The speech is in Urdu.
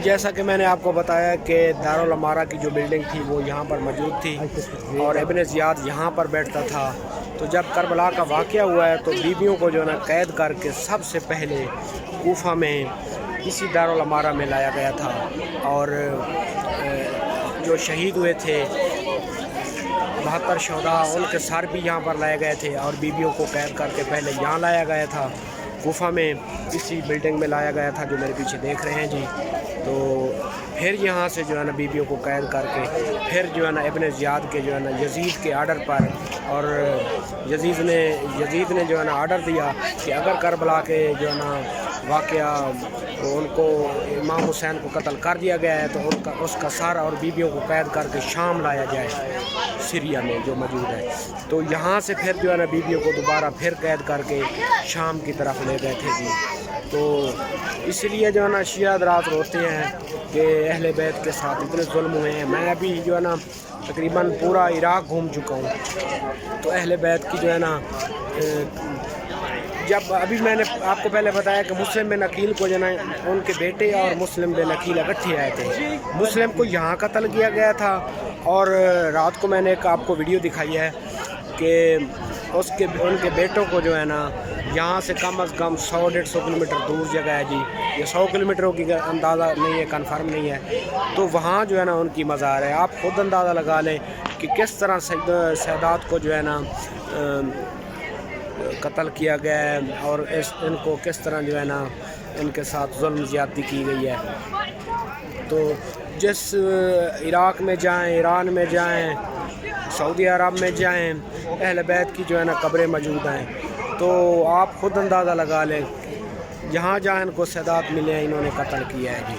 جیسا کہ میں نے آپ کو بتایا کہ دارالعمارہ کی جو بلڈنگ تھی وہ یہاں پر موجود تھی اور ابن زیاد یہاں پر بیٹھتا تھا۔ تو جب کربلا کا واقعہ ہوا ہے تو بیویوں کو جو ہے نا قید کر کے سب سے پہلے کوفہ میں اسی دارالعمارہ میں لایا گیا تھا، اور جو شہید ہوئے تھے 72 شہداء ان کے سر بھی یہاں پر لائے گئے تھے، اور بیویوں کو قید کر کے پہلے یہاں لایا گیا تھا کوفہ میں، اسی بلڈنگ میں لایا گیا تھا جو میرے پیچھے دیکھ رہے ہیں جی۔ تو پھر یہاں سے جو ہے نا بیویوں کو قید کر کے پھر جو ہے نا ابن زیاد کے جو ہے نا یزید کے آرڈر پر، اور یزید نے جو ہے نا آرڈر دیا کہ اگر کربلا کے جو ہے نا واقعہ ان کو امام حسین کو قتل کر دیا گیا ہے تو اس کا سر اور بیویوں کو قید کر کے شام لایا جائے، سیریا میں جو موجود ہے۔ تو یہاں سے پھر جو ہے نا بیویوں کو دوبارہ پھر قید کر کے شام کی طرف لے گئے تھے جی۔ تو اس لیے جو ہے نا شیعہ حضرات روتے ہیں کہ اہل بیت کے ساتھ اتنے ظلم ہوئے ہیں۔ میں ابھی جو ہے نا تقریباً پورا عراق گھوم چکا ہوں، تو اہل بیت کی جو ہے نا جب ابھی میں نے آپ کو پہلے بتایا کہ مسلم بن عقیل کو جو ہے نا ان کے بیٹے اور مسلم بن عقیل اکٹھے آئے تھے۔ مسلم کو یہاں قتل کیا گیا تھا، اور رات کو میں نے ایک آپ کو ویڈیو دکھائی ہے کہ ان کے بیٹوں کو جو ہے نا یہاں سے کم از کم 100-150 کلومیٹر دور جگہ ہے جی، یہ 100 کلومیٹروں کی اندازہ نہیں ہے، کنفرم نہیں ہے، تو وہاں جو ہے نا ان کی مزار ہے۔ آپ خود اندازہ لگا لیں کہ کس طرح سادات کو جو ہے نا قتل کیا گیا ہے، اور ان کو کس طرح جو ہے نا ان کے ساتھ ظلم زیادتی کی گئی ہے۔ تو جس عراق میں جائیں، ایران میں جائیں، سعودی عرب میں جائیں، اہل بیت کی جو ہے نا قبریں موجود ہیں، تو آپ خود اندازہ لگا لیں جہاں جہاں ان کو سادات ملے ہیں انہوں نے قتل کیا ہے جی۔